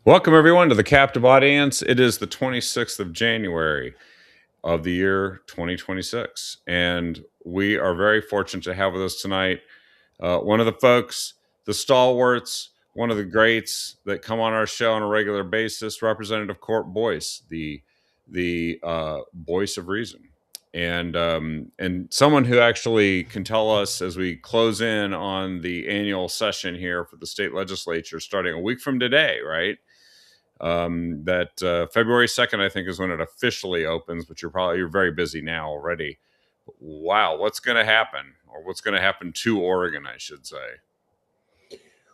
Welcome, everyone, to the Captive Audience. It is the 26th of January of the year 2026. And we are very fortunate to have with us tonight one of the folks, the stalwarts, one of the greats that come on our show on a regular basis, Representative Court Boyce, the voice of reason. And someone who actually can tell us as we close in on the annual session here for the state legislature starting a week from today, right? That February 2nd, I think, is when it officially opens, but you're very busy now already. Wow, what's going to happen, or what's going to happen to Oregon, I should say.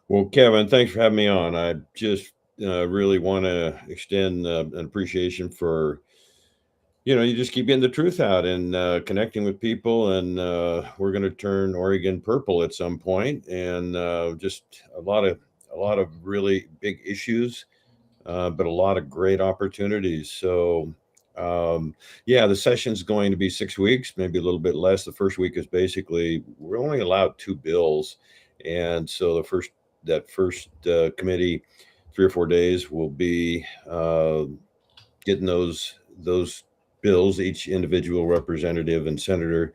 Well, Kevin, thanks for having me on. I just really want to extend an appreciation for, you just keep getting the truth out and connecting with people. And we're going to turn Oregon purple at some point, and just a lot of really big issues, but a lot of great opportunities. So, yeah, the session's going to be 6 weeks, maybe a little bit less. The first week is basically we're only allowed two bills, and so that first committee, 3 or 4 days, will be getting those bills, each individual representative and senator,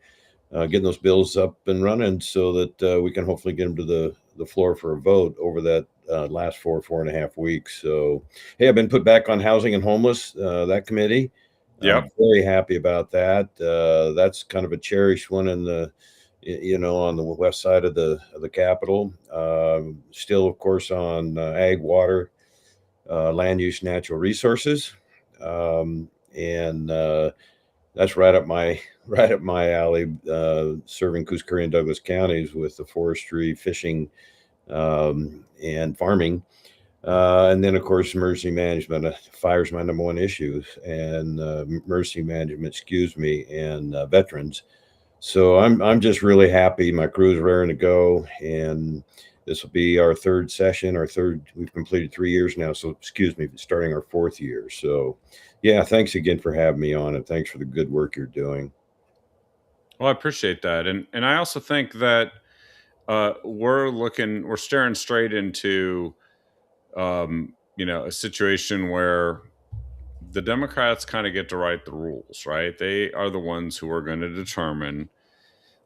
getting those bills up and running so that we can hopefully get them to the floor for a vote over that last 4.5 weeks. So, hey, I've been put back on housing and homeless, that committee. I'm Yep. very happy about that. That's kind of a cherished one on the west side of the Capitol. Still, of course, on ag, water, land use, natural resources, and that's right up my right up my alley. Serving Coos Curry and Douglas counties with the forestry, fishing, and farming. And then, of course, emergency management. Fire is my number one issue, and emergency management, excuse me, and veterans. So I'm just really happy. My crew is raring to go, and this will be our third session. Our third. We've completed 3 years now. So excuse me, starting our fourth year. So, yeah, thanks again for having me on, and thanks for the good work you're doing. Well, I appreciate that, and I also think that we're staring straight into a situation where the Democrats kind of get to write the rules, right? They are the ones who are going to determine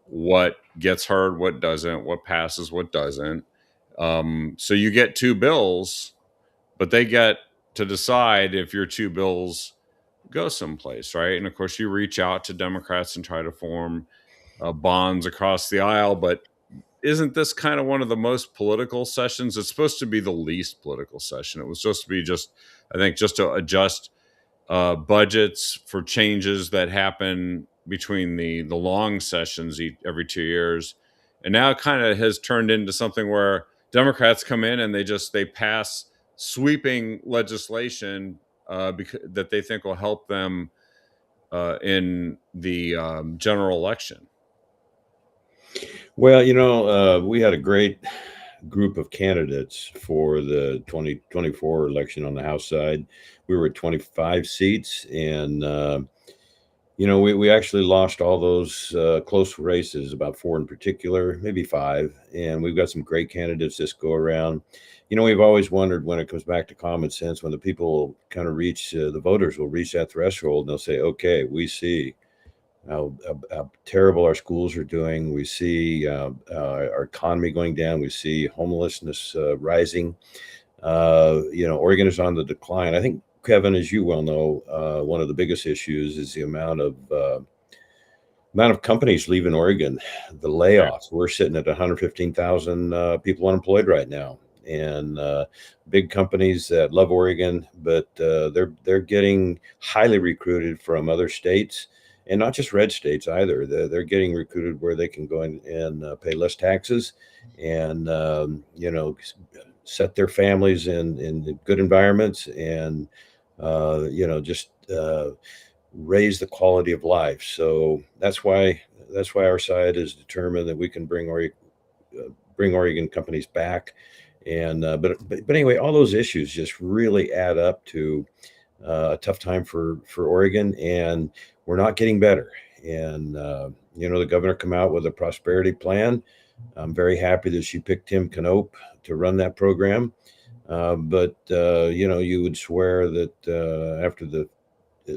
what gets heard, what doesn't, what passes, what doesn't. So you get two bills, but they get to decide if your two bills go someplace, right? And of course, you reach out to Democrats and try to form bonds across the aisle. But isn't this kind of one of the most political sessions? It's supposed to be the least political session. It was supposed to be I think, just to adjust budgets for changes that happen between the long sessions every 2 years, and now it kind of has turned into something where Democrats come in and they pass sweeping legislation that they think will help them in the general election. Well, we had a great group of candidates for the 2024 election on the House side. We were at 25 seats, and we actually lost all those close races, about four in particular, maybe five. And we've got some great candidates this go around. We've always wondered, when it comes back to common sense, when the people kind of the voters will reach that threshold, and they'll say, okay, we see how terrible our schools are doing. We see our economy going down. We see homelessness rising. Oregon is on the decline. I think, Kevin, as you well know, one of the biggest issues is the amount of companies leaving Oregon, the layoffs. We're sitting at 115,000 people unemployed right now, and big companies that love Oregon, but they're getting highly recruited from other states, and not just red states either. They're getting recruited where they can go in and pay less taxes, and set their families in good environments, and just raise the quality of life. So that's why our side is determined that we can bring Oregon companies back. And but anyway, all those issues just really add up to a tough time for Oregon, and we're not getting better. And the governor come out with a prosperity plan. I'm very happy that she picked Tim Knopp to run that program. But you would swear that after the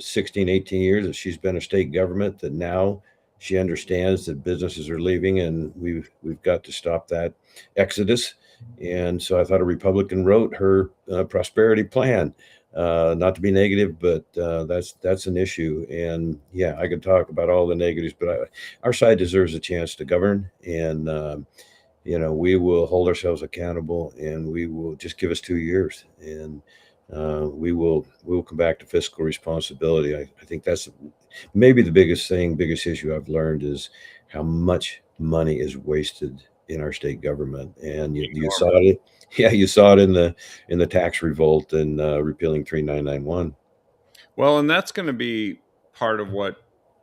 16, 18 years that she's been a state government, that now she understands that businesses are leaving, and we've got to stop that exodus. And so I thought a Republican wrote her prosperity plan. Not to be negative, but that's an issue. And yeah, I could talk about all the negatives, but our side deserves a chance to govern, and we will hold ourselves accountable, and we will just give us 2 years, and we will come back to fiscal responsibility. I think that's maybe the biggest issue I've learned is how much money is wasted in our state government, and you saw it. Yeah, you saw it in the tax revolt and repealing 3991. Well, and that's going to be part of what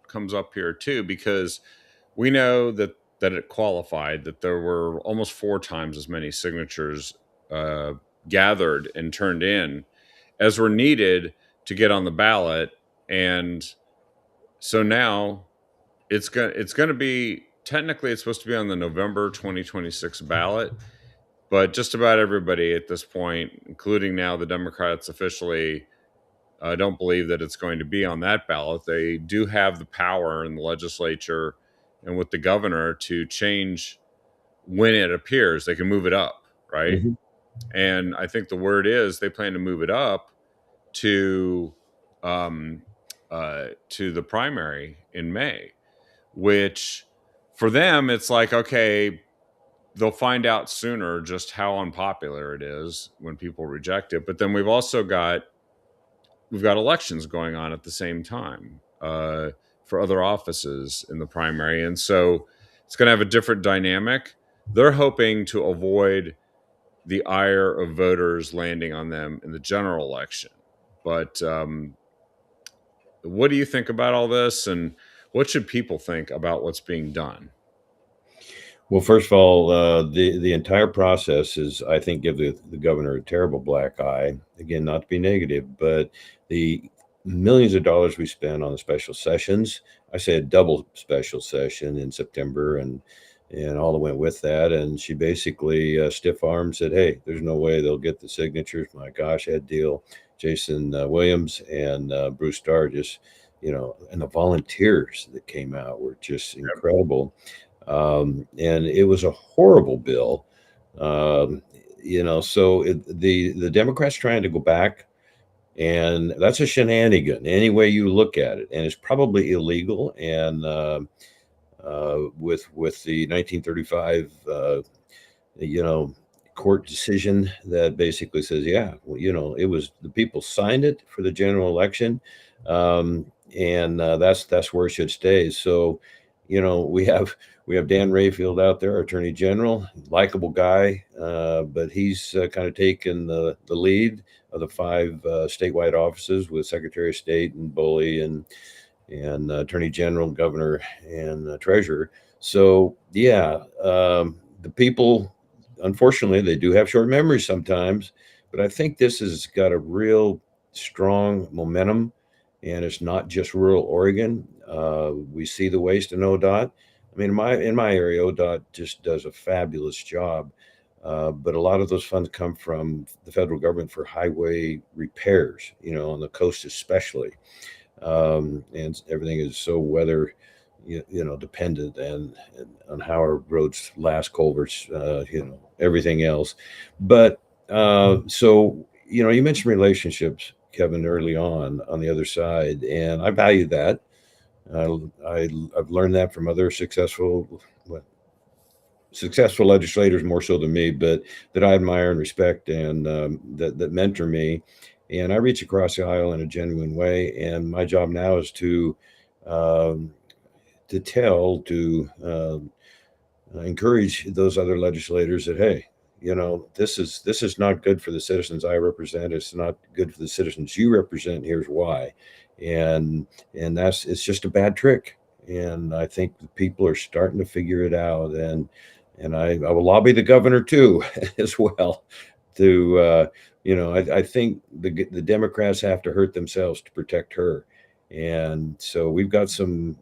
comes up here too, because we know that it qualified, that there were almost 4 times as many signatures uh, gathered and turned in as were needed to get on the ballot. And so now it's going to be, technically it's supposed to be on the November 2026 ballot, but just about everybody at this point, including now the Democrats officially, don't believe that it's going to be on that ballot. They do have the power in the legislature and with the governor to change when it appears. They can move it up, right? Mhm. And I think the word is they plan to move it up to um, to the primary in May, which for them it's like, okay, they'll find out sooner just how unpopular it is when people reject it. But then we've got elections going on at the same time for other offices in the primary, and so it's going to have a different dynamic. They're hoping to avoid the ire of voters landing on them in the general election. But what do you think about all this, and what should people think about what's being done? Well, first of all, the entire process is, I think, give the governor a terrible black eye. Again, not to be negative, but the millions of dollars we spend on the special sessions. I say a double special session in September, and all that went with that. And she basically stiff armed said, "Hey, there's no way they'll get the signatures." My gosh, that deal, Jason Williams and Bruce Starr, just and the volunteers that came out were just incredible. And it was a horrible bill. Um, so the Democrats trying to go back, and that's a shenanigan any way you look at it, and it's probably illegal. And with the 1935, you know, court decision that basically says, yeah, well, it was the people signed it for the general election, and that's where it should stay. So, we have Dan Rayfield out there, Attorney General, likable guy, but he's kind of taken the lead of the 5 statewide offices with Secretary of State and Bully and Attorney General, Governor, and Treasurer. So yeah, the people, unfortunately, they do have short memories sometimes, but I think this has got a real strong momentum, and it's not just rural Oregon. We see the waste in ODOT. I mean, in my area, ODOT just does a fabulous job. But a lot of those funds come from the federal government for highway repairs, on the coast especially. And everything is so weather, dependent, and on how our roads last, culverts, everything else. But so you mentioned relationships, Kevin, early on the other side, and I value that. I've learned that from other successful legislators more so than me, but that I admire and respect, and that mentor me. And I reach across the aisle in a genuine way. And my job now is um, to encourage those other legislators that, hey, this is not good for the citizens I represent. It's not good for the citizens you represent. Here's why. And it's just a bad trick. And I think the people are starting to figure it out. And I will lobby the governor too, as well. I think the Democrats have to hurt themselves to protect her. And so we got some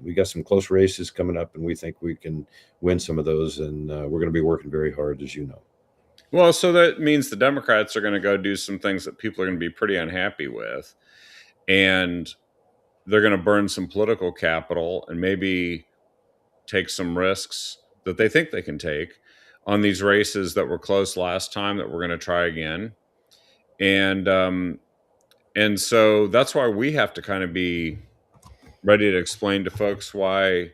close races coming up, and we think we can win some of those. And we're going to be working very hard, as you know. Well, so that means the Democrats are going to go do some things that people are going to be pretty unhappy with, and they're going to burn some political capital and maybe take some risks that they think they can take on these races that were close last time that we're going to try again. And so that's why we have to kind of be ready to explain to folks why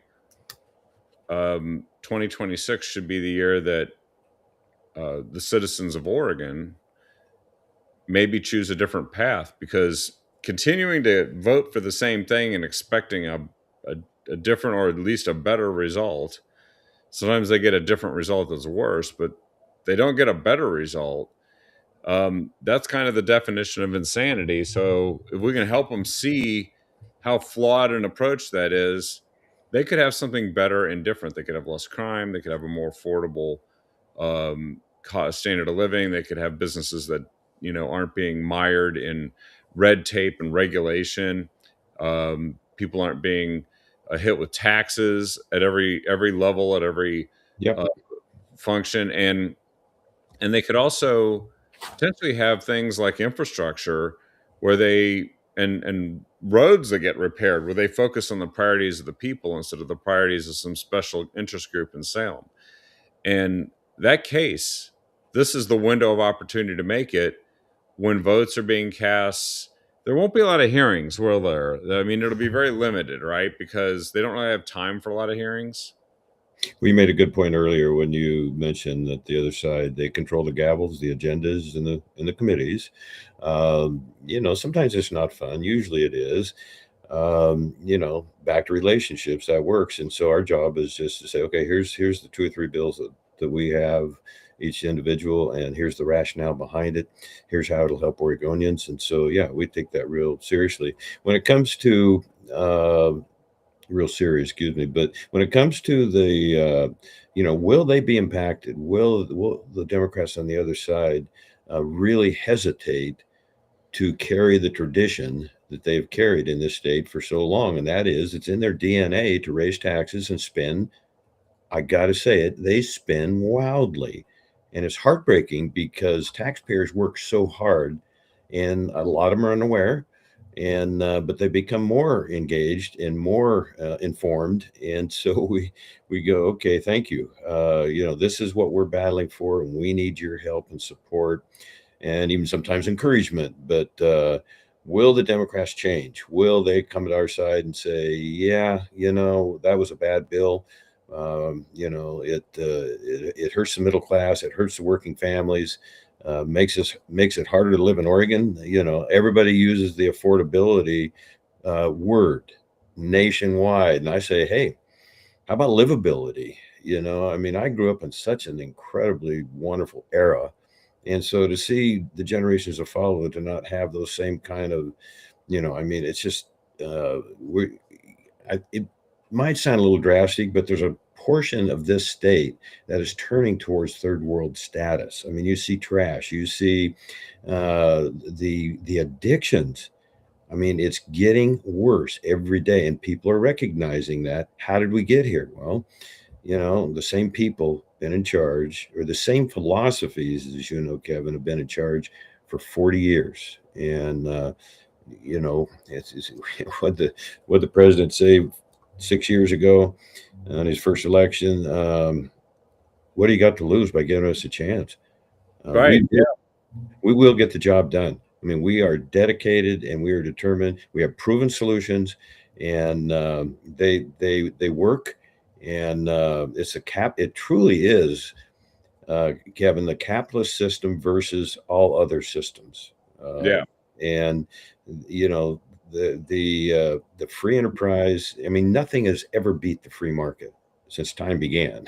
2026 should be the year that the citizens of Oregon maybe choose a different path, because continuing to vote for the same thing and expecting a different, or at least a better result, sometimes they get a different result that's worse, but they don't get a better result. That's kind of the definition of insanity. So if we can help them see how flawed an approach that is, they could have something better and different. They could have less crime. They could have a more affordable standard of living. They could have businesses that aren't being mired in red tape and regulation. People aren't being hit with taxes at every level, at every Yep. uh, function, and they could also potentially have things like infrastructure where they and roads that get repaired, where they focus on the priorities of the people instead of the priorities of some special interest group in Salem. And that case, this is the window of opportunity to make it. When votes are being cast, there won't be a lot of hearings, will there? I mean, it'll be very limited, right? Because they don't really have time for a lot of hearings. We made a good point earlier when you mentioned that the other side, they control the gavels, the agendas, and the committees. Sometimes it's not fun. Usually it is. Back to relationships, that works. And so our job is just to say, okay, here's the 2 or 3 bills that we have each individual, and here's the rationale behind it. Here's how it'll help Oregonians. And so, yeah, we take that real seriously. When it comes to real serious, excuse me. But when it comes to will they be impacted? Will the Democrats on the other side really hesitate to carry the tradition that they've carried in this state for so long? And that is, it's in their DNA to raise taxes and spend. I got to say it, they spend wildly. And it's heartbreaking because taxpayers work so hard, and a lot of them are unaware. And but they become more engaged and more informed, and so we go, okay, thank you. This is what we're battling for, and we need your help and support, and even sometimes encouragement. But will the Democrats change? Will they come to our side and say, yeah, that was a bad bill? It hurts the middle class. It hurts the working families. Makes it harder to live in Oregon. Everybody uses the affordability word nationwide, and I say, hey, how about livability? I mean, I grew up in such an incredibly wonderful era, and so to see the generations that follow to not have those same kind of, I mean, it's just it might sound a little drastic, but there's a portion of this state that is turning towards third world status. I mean, you see trash, you see the addictions. I mean, it's getting worse every day, and people are recognizing that. How did we get here? Well, the same people been in charge, or the same philosophies, as you know, Kevin, have been in charge for 40 years. And it's what the president say 6 years ago on his first election. What do you got to lose by giving us a chance? Right. We will get the job done. I mean, we are dedicated and we are determined. We have proven solutions, and they work. And it's a cap. It truly is, Kevin, the capitalist system versus all other systems. Yeah. And the free enterprise. I mean, nothing has ever beat the free market since time began.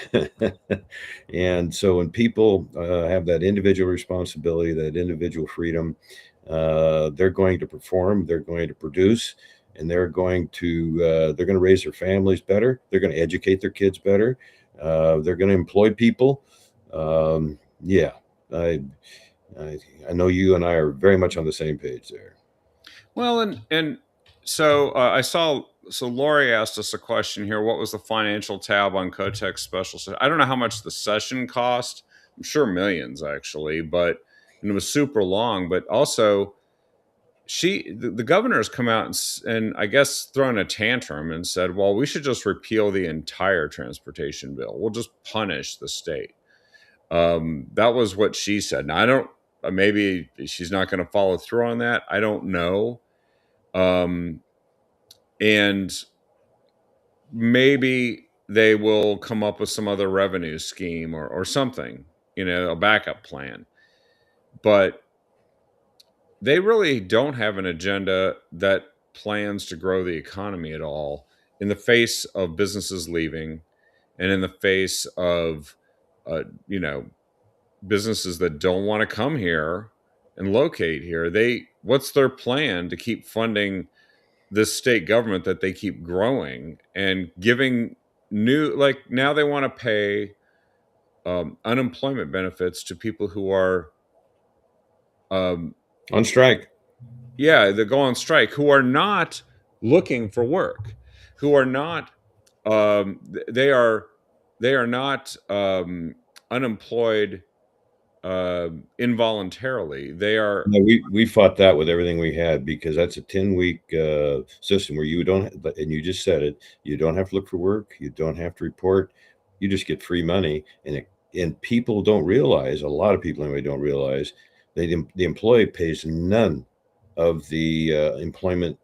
And so when people have that individual responsibility, that individual freedom, they're going to perform, they're going to produce, and they're going to raise their families better. They're going to educate their kids better. They're going to employ people. Yeah, I, I know you and I are very much on the same page there. Well, and so I saw. So Lori asked us a question here. What was the financial tab on Kotek's special session? I don't know how much the session cost. I'm sure millions actually, but and it was super long. But also, the governor has come out and I guess thrown a tantrum and said, well, we should just repeal the entire transportation bill. We'll just punish the state. That was what she said. Now I don't. Maybe she's not going to follow through on that. I don't know. Um, and maybe they will come up with some other revenue scheme or something, a backup plan. But they really don't have an agenda that plans to grow the economy at all in the face of businesses leaving and in the face of, you know, businesses that don't want to come here and locate here. What's their plan to keep funding this state government that they keep growing and giving like now they want to pay unemployment benefits to people who are um, On strike. yeah, that go on strike, who are not looking for work, who are not they are not unemployed involuntarily. They are. No, we fought that with everything we had because that's a 10-week system where you don't, and you just said it, you don't have to look for work, you don't have to report, you just get free money, and people don't realize, a lot of people anyway don't realize, the employee pays none of the employment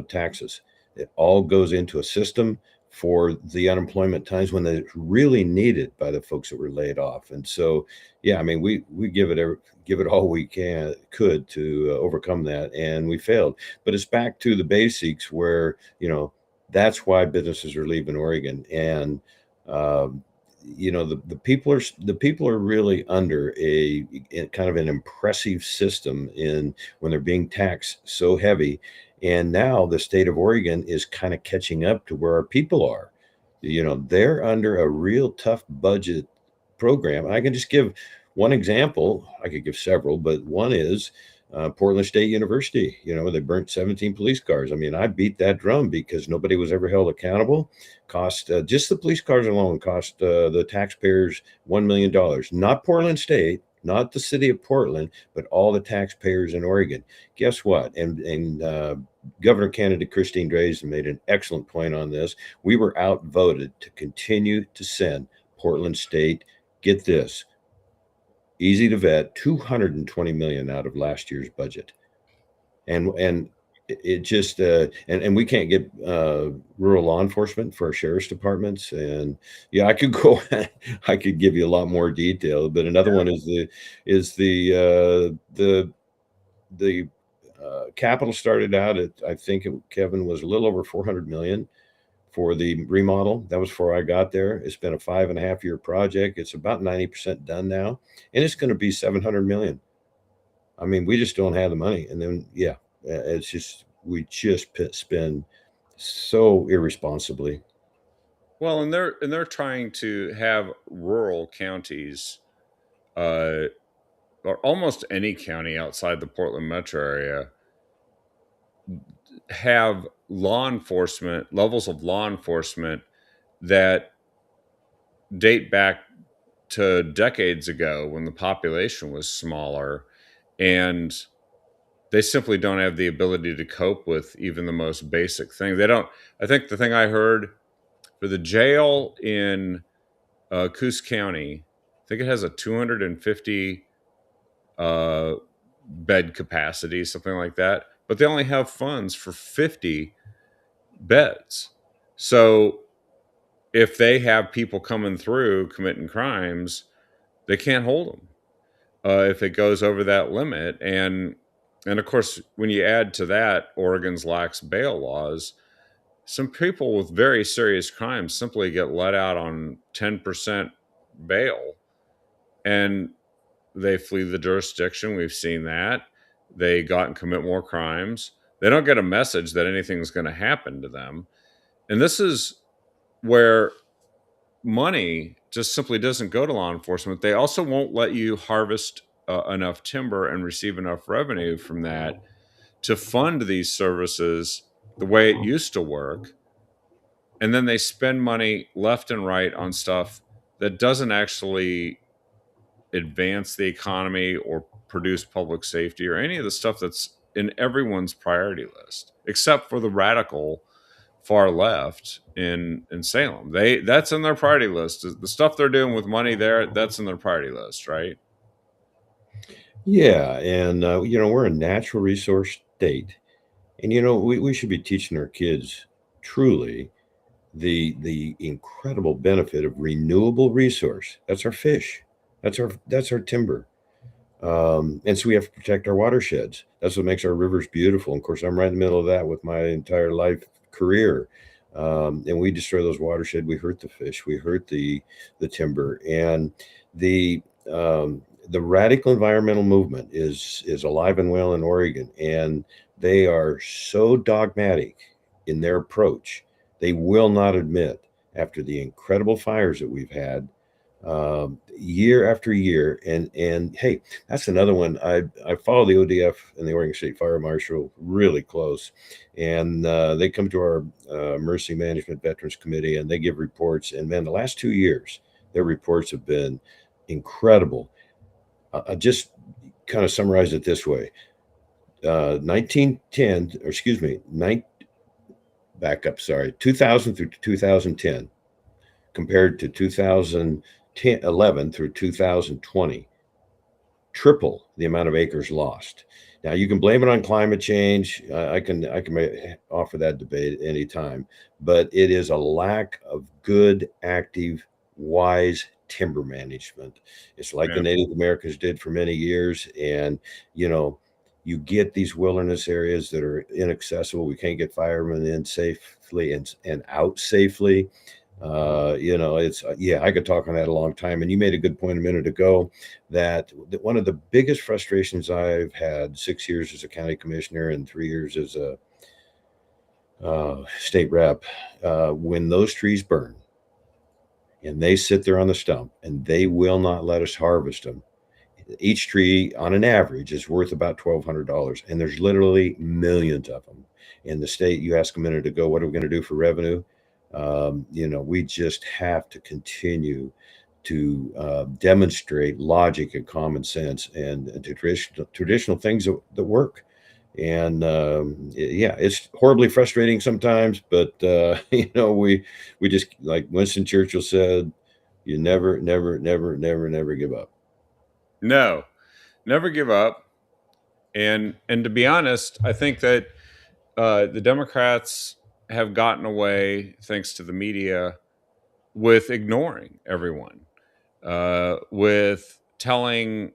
taxes. It all goes into a system for the unemployment times when it's really needed by the folks that were laid off. And so, yeah, I mean, we give it all we could to overcome that, and we failed. But it's back to the basics where that's why businesses are leaving Oregon, and the people are really under a kind of an impressive system in when they're being taxed so heavy. And now the state of Oregon is kind of catching up to where our people are. They're under a real tough budget program. I can just give one example. I could give several, but one is Portland State University. They burnt 17 police cars. I mean, I beat that drum because nobody was ever held accountable. Cost just the police cars alone cost the taxpayers $1 million. Not Portland State, not the city of Portland, but all the taxpayers in Oregon. Guess what? And Governor candidate Christine Drazan made an excellent point on this. We were outvoted to continue to send Portland State, get this, easy to vet, 220 million out of last year's budget. And it just and we can't get rural law enforcement for our sheriff's departments. And yeah, I could give you a lot more detail, but another one is the capital started out at, I think Kevin, was a little over 400 million for the remodel. That was before I got there. It's been a 5.5-year project. It's about 90% done now, and it's going to be 700 million. I mean, we just don't have the money. And then, yeah, it's just, we just spend so irresponsibly. Well, and they're trying to have rural counties, or almost any county outside the Portland metro area, have levels of law enforcement that date back to decades ago when the population was smaller, and they simply don't have the ability to cope with even the most basic thing. They don't. I think the thing I heard for the jail in Coos County, I think it has a 250 bed capacity, something like that. But they only have funds for 50 beds. So if they have people coming through committing crimes, they can't hold them if it goes over that limit. And of course, when you add to that Oregon's lax bail laws, some people with very serious crimes simply get let out on 10% bail, and they flee the jurisdiction. We've seen that. They go out and commit more crimes. They don't get a message that anything's going to happen to them. And this is where money just simply doesn't go to law enforcement. They also won't let you harvest enough timber and receive enough revenue from that to fund these services the way it used to work. And then they spend money left and right on stuff that doesn't actually advance the economy or produce public safety or any of the stuff that's in everyone's priority list, except for the radical far left in Salem. That's in their priority list. The stuff they're doing with money there, that's in their priority list, right? Yeah, and we're a natural resource state, and we should be teaching our kids truly the incredible benefit of renewable resource. That's our fish. That's our timber. And so we have to protect our watersheds. That's what makes our rivers beautiful. And of course, I'm right in the middle of that with my entire life career. And we destroy those watershed. We hurt the fish. We hurt the timber. And the the radical environmental movement is alive and well in Oregon, and they are so dogmatic in their approach. They will not admit, after the incredible fires that we've had, year after year. And hey, that's another one. I follow the ODF and the Oregon State Fire Marshal really close, and they come to our Emergency Management Veterans Committee and they give reports. And man, the last 2 years, their reports have been incredible. I just kind of summarize it this way: 1910, or excuse me, back up, sorry, 2000 through 2010, compared to 2011 through 2020, triple the amount of acres lost. Now you can blame it on climate change. I can offer that debate anytime, but it is a lack of good, active, wise timber management. It's like the Yeah. Native Americans did for many years, and you get these wilderness areas that are inaccessible. We can't get firemen in safely and out safely. It's I could talk on that a long time. And you made a good point a minute ago that one of the biggest frustrations I've had 6 years as a county commissioner and 3 years as a state rep, when those trees burn and they sit there on the stump and they will not let us harvest them. Each tree, on an average, is worth about $1,200, and there's literally millions of them in the state. You asked a minute ago, what are we going to do for revenue? We just have to continue to demonstrate logic and common sense and traditional things that work. And it's horribly frustrating sometimes, but we just, like Winston Churchill said, you never, never, never, never, never give up. No, never give up. And to be honest, I think that the Democrats have gotten away, thanks to the media, with ignoring everyone, with telling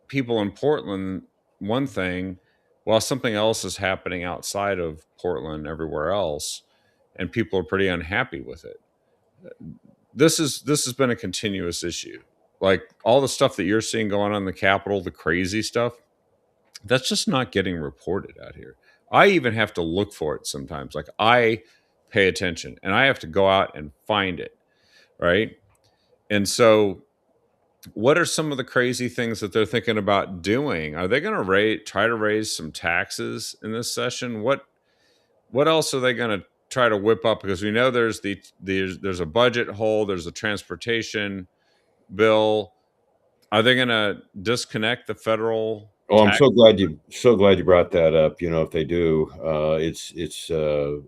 people in Portland one thing while something else is happening outside of Portland everywhere else, and people are pretty unhappy with it. This has been a continuous issue. Like all the stuff that you're seeing going on in the Capitol, the crazy stuff, that's just not getting reported out here. I even have to look for it sometimes. Like I pay attention and I have to go out and find it, right? And so what are some of the crazy things that they're thinking about doing? Are they going to try to raise some taxes in this session? What else are they going to try to whip up? Because we know there's a budget hole, there's a transportation bill. Are they going to disconnect the federal? Oh, I'm so glad you brought that up. If they do, it's a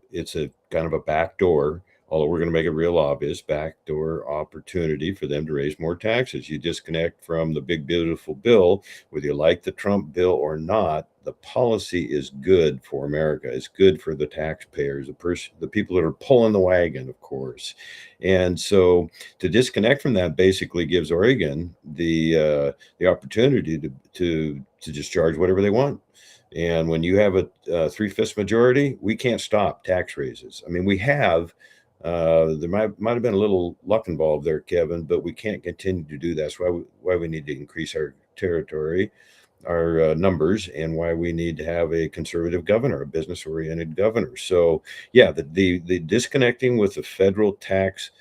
kind of a backdoor, although we're going to make it real obvious, backdoor opportunity for them to raise more taxes. You disconnect from the big, beautiful bill, whether you like the Trump bill or not. The policy is good for America. It's good for the taxpayers, the people that are pulling the wagon, of course. And so to disconnect from that basically gives Oregon the opportunity to just charge whatever they want. And when you have a 3/5 majority, we can't stop tax raises. I mean, we have. There might have been a little luck involved there, Kevin, but we can't continue to do that. That's why we need to increase our territory, our numbers, and why we need to have a conservative governor, a business-oriented governor. So, yeah, the disconnecting with the federal tax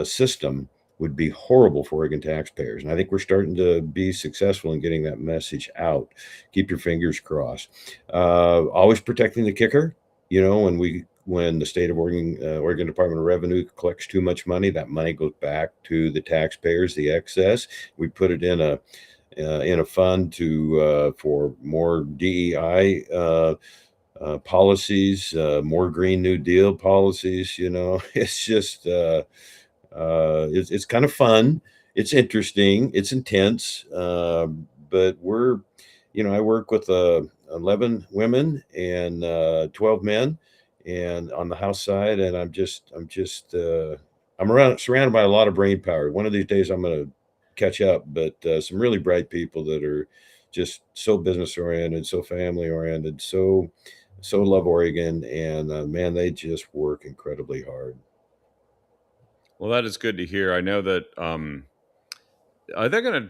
system would be horrible for Oregon taxpayers. And I think we're starting to be successful in getting that message out. Keep your fingers crossed. Always protecting the kicker. When we when the state of Oregon, Oregon Department of Revenue collects too much money, that money goes back to the taxpayers, the excess. We put it in a fund to for more DEI policies, more Green New Deal policies. You know, it's just it's kind of fun. It's interesting. It's intense. But we're, you know, I work with 11 women and 12 men, and on the House side, and I'm around surrounded by a lot of brain power. One of these days, I'm going to catch up, but some really bright people that are just so business oriented, so family oriented, so love Oregon, and man, they just work incredibly hard. Well, that is good to hear. I know that are they going to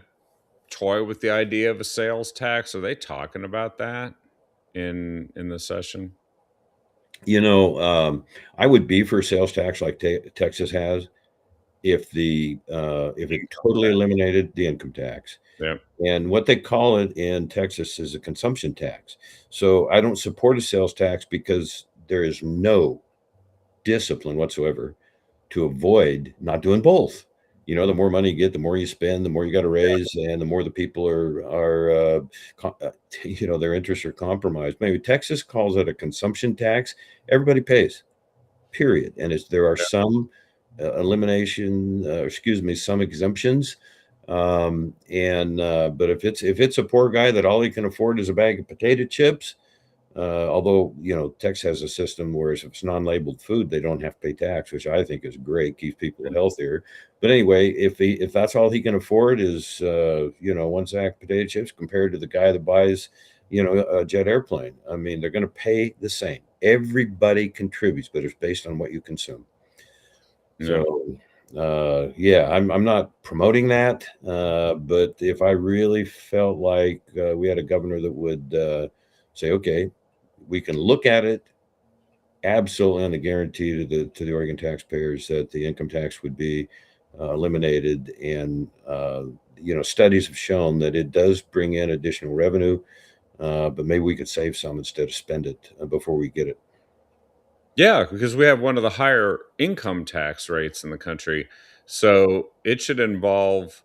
toy with the idea of a sales tax? Are they talking about that in the session? You know, I would be for a sales tax like Texas has if it totally eliminated the income tax. Yeah. And what they call it in Texas is a consumption tax. So I don't support a sales tax because there is no discipline whatsoever to avoid not doing both. You know, the more money you get, the more you spend, the more you got to raise, and the more the people you know, their interests are compromised. Maybe Texas calls it a consumption tax. Everybody pays, period. And there are some excuse me, some exemptions. And but if it's a poor guy that all he can afford is a bag of potato chips, although, you know, Texas has a system where if it's non-labeled food, they don't have to pay tax, which I think is great, keeps people healthier. But anyway, if that's all he can afford is you know, one sack of potato chips compared to the guy that buys, you know, a jet airplane, I mean, they're going to pay the same. Everybody contributes, but it's based on what you consume. Yeah. So yeah, I'm not promoting that, but if I really felt like we had a governor that would say, okay, we can look at it absolutely on a guarantee to the Oregon taxpayers that the income tax would be eliminated, and you know, studies have shown that it does bring in additional revenue, but maybe we could save some instead of spend it before we get it. Yeah, because we have one of the higher income tax rates in the country. So it should involve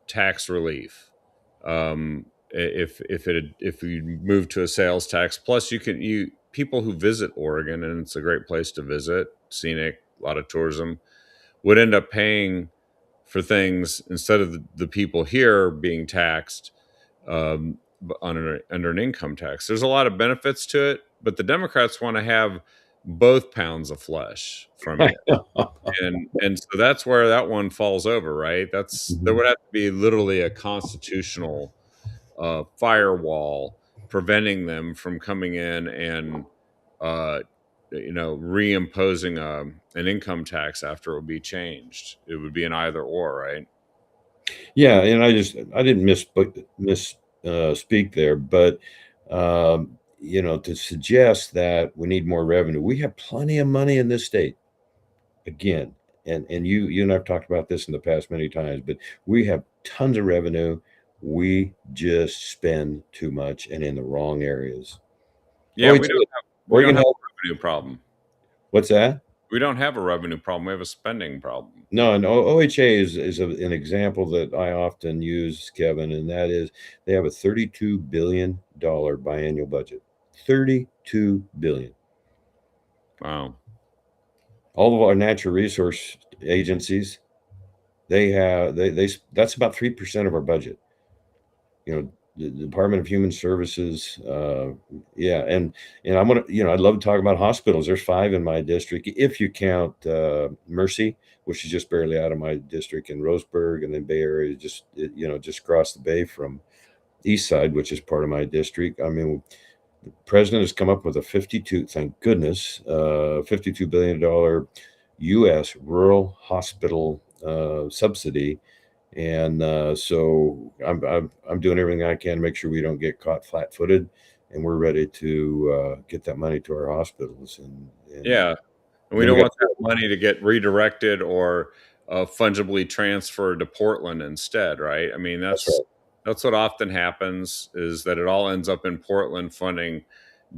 tax relief. If you move to a sales tax, plus you people who visit Oregon, and it's a great place to visit, scenic, a lot of tourism, would end up paying for things instead of the people here being taxed under an income tax. There's a lot of benefits to it, but the Democrats want to have both pounds of flesh from you, and so that's where that one falls over, right? There Mhm. would have to be literally a constitutional firewall preventing them from coming in and uh, reimposing an income tax after it would be changed. It would be an either or, right? Yeah, and I didn't miss speak there, but you know, to suggest that we need more revenue, we have plenty of money in this state. Again, and you and I've talked about this in the past many times, but we have tons of revenue. We just spend too much and in the wrong areas. Yeah, OHA, we don't Oregon have Health. a revenue problem. What's that? We don't have a revenue problem. We have a spending problem. No, and OHA is an example that I often use, Kevin, and that is they have a $32 billion biannual budget. 32 billion. Wow. All of our natural resource agencies, they that's about 3% of our budget. You know, the Department of Human Services, yeah, and I'm gonna, you know, I'd love to talk about hospitals. There's 5 in my district, if you count Mercy, which is just barely out of my district, in Roseburg, and then Bay Area, you know, just across the bay from East Side, which is part of my district. I mean, the president has come up with a 52, thank goodness, $52 billion U.S. rural hospital subsidy, and so I'm doing everything I can to make sure we don't get caught flat-footed, and we're ready to get that money to our hospitals, Yeah, and we then we don't got. want that money to get redirected or fungibly transferred to Portland instead, right? I mean, That's right. that's what often happens is that it all ends up in Portland funding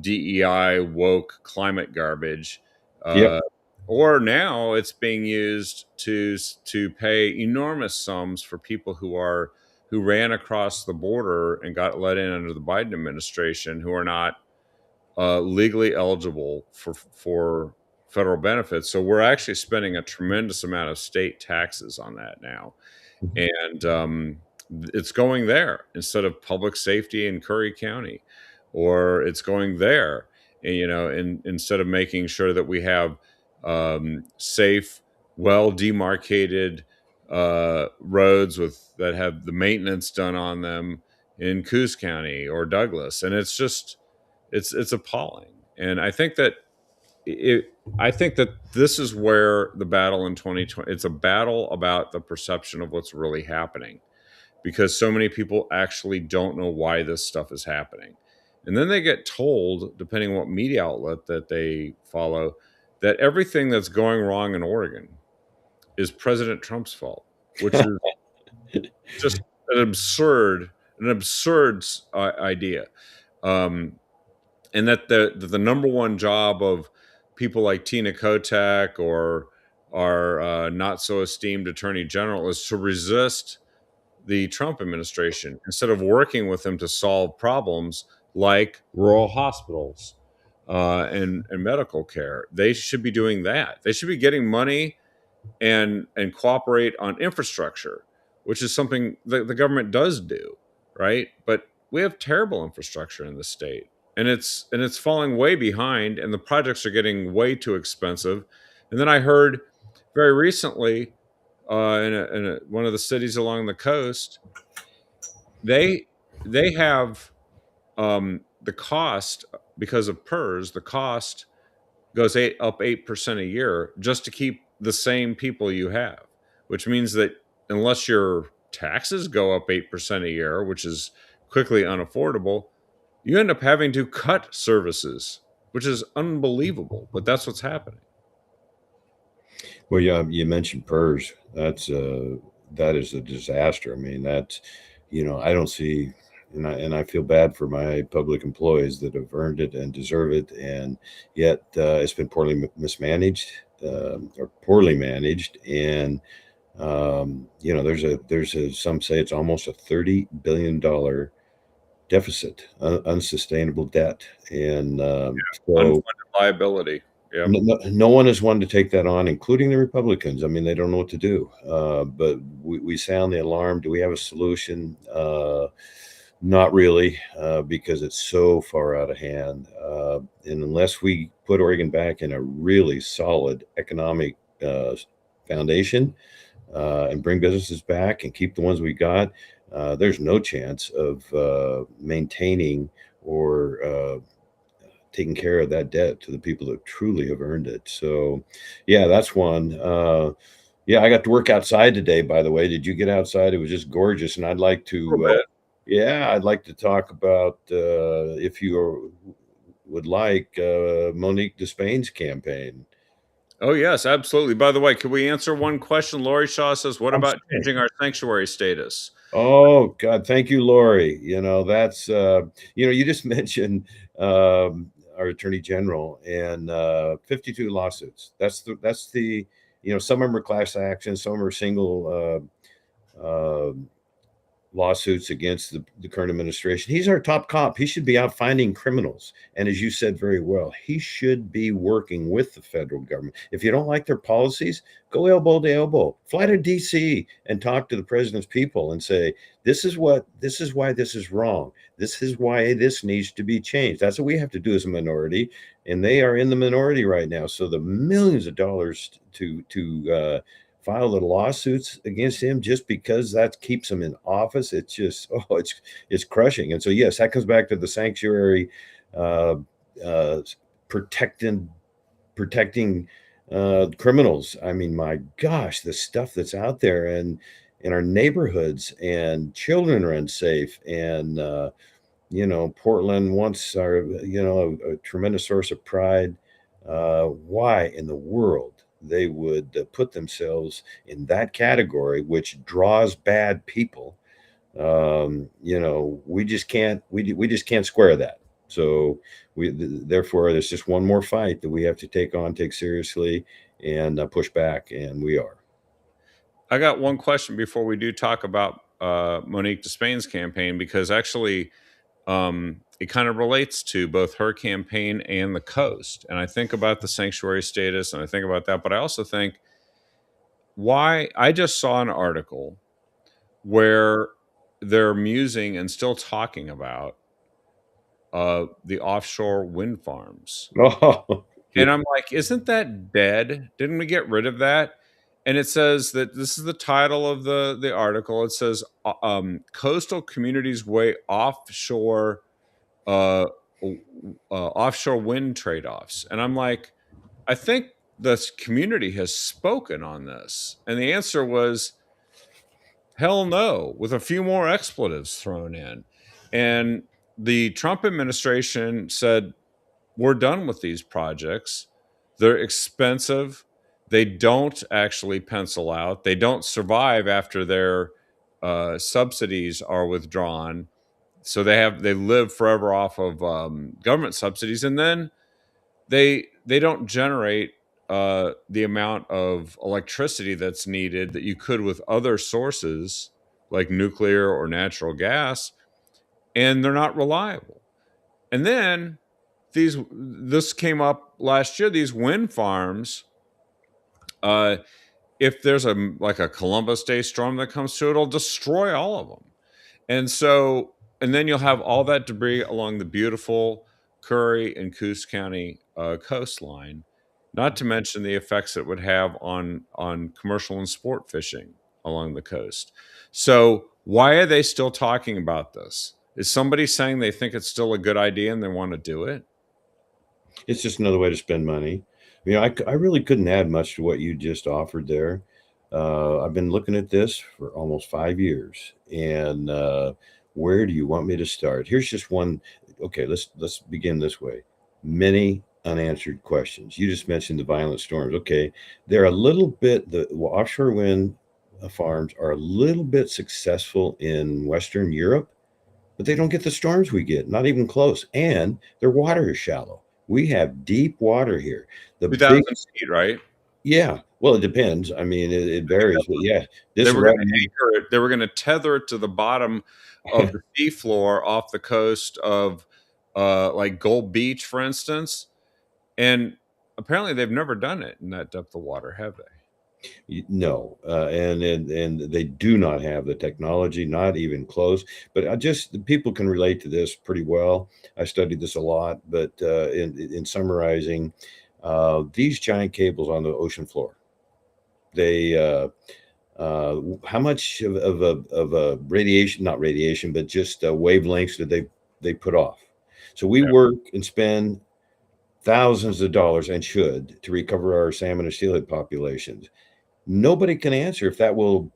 DEI woke climate garbage, Yep. Or now it's being used to pay enormous sums for people who ran across the border and got let in under the Biden administration, who are not legally eligible for federal benefits. So we're actually spending a tremendous amount of state taxes on that now, and it's going there instead of public safety in Curry County, or it's going there, instead of making sure that we have safe, well demarcated roads that have the maintenance done on them in Coos County or Douglas, and it's appalling. And I think that this is where the battle in 2020, it's a battle about the perception of what's really happening, because so many people actually don't know why this stuff is happening. And then they get told, depending on what media outlet that they follow, that everything that's going wrong in Oregon is President Trump's fault, which is just an absurd idea. And that the number one job of people like Tina Kotek or our not so esteemed Attorney General is to resist the Trump administration instead of working with them to solve problems like rural hospitals and medical care. They should be doing that. They should be getting money and cooperate on infrastructure, which is something that the government does do, right? But we have terrible infrastructure in the state, and it's falling way behind, and the projects are getting way too expensive. And then I heard very recently in one of the cities along the coast, they have the cost, because of PERS, the cost goes up 8% a year just to keep the same people you have, which means that unless your taxes go up 8% a year, which is quickly unaffordable, you end up having to cut services, which is unbelievable. But that's what's happening. Well, yeah, you mentioned PERS. That is a disaster. I mean, I don't see, and I feel bad for my public employees that have earned it and deserve it, and yet it's been poorly mismanaged, or poorly managed, and there's some say it's almost a $30 billion deficit, unsustainable debt, and so. Unfunded liability. Yeah. No one has wanted to take that on, including the Republicans. I mean, they don't know what to do. But we sound the alarm. Do we have a solution? Not really, because it's so far out of hand. And unless we put Oregon back in a really solid economic foundation, and bring businesses back and keep the ones we got, there's no chance of maintaining or taking care of that debt to the people that truly have earned it. So, yeah, that's one. Yeah, I got to work outside today, by the way. Did you get outside? It was just gorgeous. And I'd like to, yeah, I'd like to talk about, if you would like, Monique Despain's campaign. Oh, yes, absolutely. By the way, could we answer one question? Lori Shaw says, what about changing our sanctuary status? Oh, God. Thank you, Lori. That's, you just mentioned our attorney general and 52 lawsuits. That's the, some of them are class actions, some are single lawsuits against the current administration. He's our top cop. He should be out finding criminals. And as you said very well, he should be working with the federal government. If you don't like their policies, go elbow to elbow, fly to DC and talk to the president's people and say, this is why this is wrong. This is why this needs to be changed. That's what we have to do as a minority. And they are in the minority right now. So the millions of dollars to file the lawsuits against him just because that keeps him in office, it's just, it's crushing. And so, yes, that comes back to the sanctuary, protecting criminals. I mean, my gosh, the stuff that's out there and in our neighborhoods, and children are unsafe. And Portland once a tremendous source of pride. Why in the world they would put themselves in that category, which draws bad people? We just can't square that. So therefore, there's just one more fight that we have to take seriously, and push back, and we are. I got one question before we do talk about Monique Despain's campaign, because actually it kind of relates to both her campaign and the coast. And I think about the sanctuary status and I think about that, but I also think why I just saw an article where they're musing and still talking about the offshore wind farms. Oh, And I'm like, isn't that dead? Didn't we get rid of that? And it says that this is the title of the article. It says coastal communities weigh offshore uh, offshore wind trade-offs. And I'm like, I think this community has spoken on this. And the answer was hell no, with a few more expletives thrown in. And the Trump administration said, we're done with these projects. They're expensive. They don't actually pencil out. They don't survive after their subsidies are withdrawn. So they live forever off of government subsidies, and then they don't generate the amount of electricity that's needed that you could with other sources like nuclear or natural gas, and they're not reliable. And then this came up last year. These wind farms, if there's a Columbus Day storm that comes through, it'll destroy all of them. And then you'll have all that debris along the beautiful Curry and Coos County coastline, not to mention the effects it would have on commercial and sport fishing along the coast. So why are they still talking about this? Is somebody saying they think it's still a good idea and they want to do it? it's just another way to spend money. I really couldn't add much to what you just offered there. I've been looking at this for almost 5 years, and where do you want me to start? Here's just one. Okay, let's begin this way. Many unanswered questions. You just mentioned the violent storms. Okay, they're a little bit the offshore wind farms are a little bit successful in Western Europe, but they don't get the storms we get, not even close. And their water is shallow. We have deep water here. The 2,000 big, feet, right? yeah. Well, it depends. I mean, it varies, but yeah, They this were right going to anchor it. They were going to tether it to the bottom of the seafloor off the coast of like Gold Beach, for instance. And apparently, they've never done it in that depth of water, have they? No, and they do not have the technology, not even close. But I just people can relate to this pretty well. I studied this a lot, but in summarizing, these giant cables on the ocean floor, they how much of a radiation, not radiation, but just wavelengths did they put off? So we Yeah. work and spend thousands of dollars, and should, to recover our salmon and steelhead populations. Nobody can answer if that will,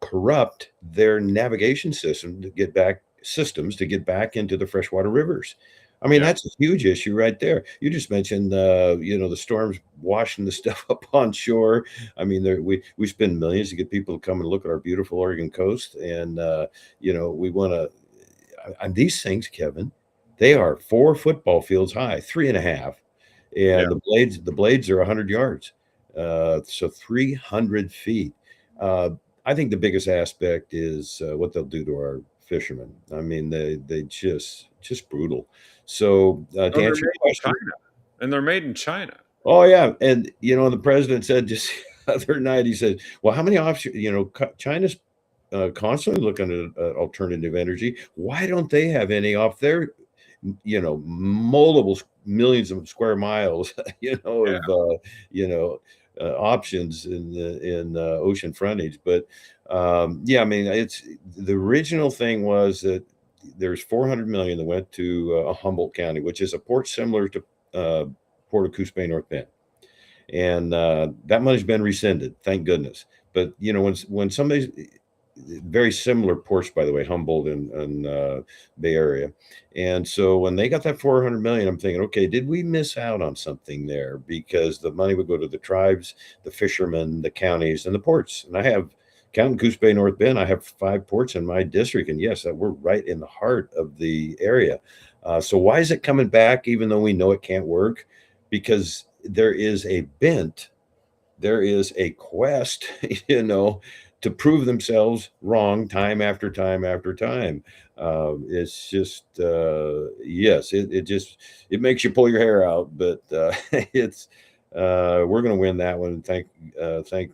corrupt their navigation systems to get back into the freshwater rivers. I mean, Yeah. that's a huge issue right there. You just mentioned, the storms washing the stuff up on shore. I mean, we spend millions to get people to come and look at our beautiful Oregon coast, and we want to. And these things, Kevin, they are 4 football fields high, 3.5, Yeah. and the blades are 100 yards, so 300 feet. I think the biggest aspect is what they'll do to our fishermen. I mean, they just brutal. So Oh, to they're answer your made in question, China. And they're made in China. oh yeah, and the president said just the other night, he said, "Well, how many offshore? China's constantly looking at alternative energy. Why don't they have any off their multiple millions of square miles, Yeah. of options in ocean frontage?" But yeah, I mean, it's the original thing was that there's 400 million that went to Humboldt County, which is a port similar to Port of Coos Bay, North Bend, and that money's been rescinded, thank goodness. But when somebody's very similar ports, by the way, Humboldt and Bay Area. And so when they got that 400 million, I'm thinking, okay, did we miss out on something there? Because the money would go to the tribes, the fishermen, the counties, and the ports. And I have counting Coos Bay, North Bend, I have 5 ports in my district, and yes, we're right in the heart of the area. So why is it coming back, even though we know it can't work? Because there is a bent, there is a quest, you know, to prove themselves wrong time after time after time. It's just, yes, it just it makes you pull your hair out, but it's we're going to win that one. Thanks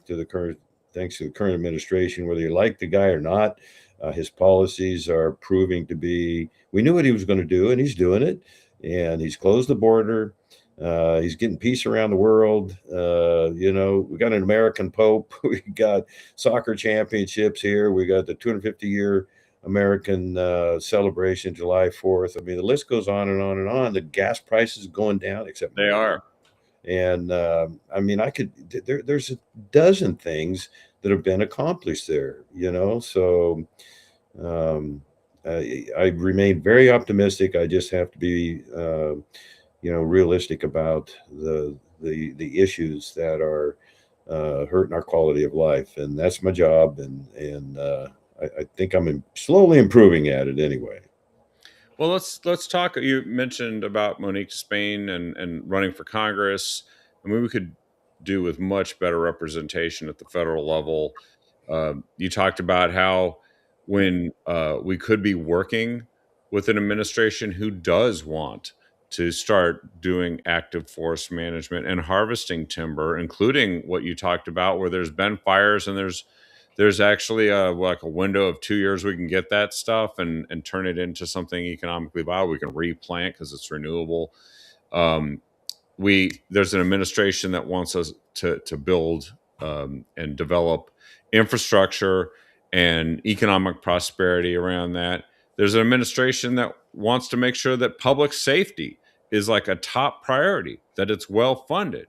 to the current administration, whether you like the guy or not. His policies are proving to be. We knew what he was going to do, and he's doing it. And he's closed the border. He's getting peace around the world. You know, we got an American Pope. We got soccer championships here. We got the 250-year American celebration, July 4th. I mean, the list goes on and on and on. The gas prices going down, except They mine. are. And I mean, there's a dozen things that have been accomplished there, you know. So um, I remain very optimistic. I just have to be, you know, realistic about the issues that are hurting our quality of life, and that's my job. And I think slowly improving at it anyway. Well, let's talk. You mentioned about Monique Spain and running for Congress. I mean, we could do with much better representation at the federal level. You talked about how when we could be working with an administration who does want to start doing active forest management and harvesting timber, including what you talked about, where there's been fires and there's actually like a window of 2 years we can get that stuff and turn it into something economically viable. We can replant because it's renewable. Um, there's an administration that wants us to build and develop infrastructure and economic prosperity around that. There's an administration that wants to make sure that public safety is like a top priority, that it's well funded,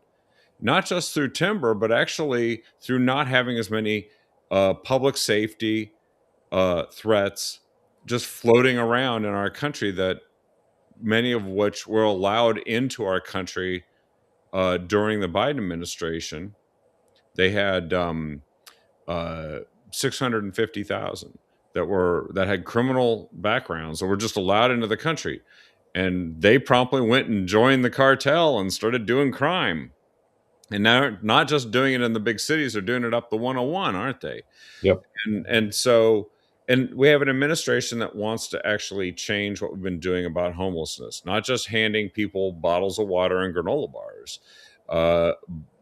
not just through timber, but actually through not having as many public safety threats just floating around in our country, that many of which were allowed into our country during the Biden administration. They had 650,000 that had criminal backgrounds that were just allowed into the country, and they promptly went and joined the cartel and started doing crime. And now, not just doing it in the big cities, they're doing it up the 101, aren't they? Yep. And we have an administration that wants to actually change what we've been doing about homelessness, not just handing people bottles of water and granola bars, uh,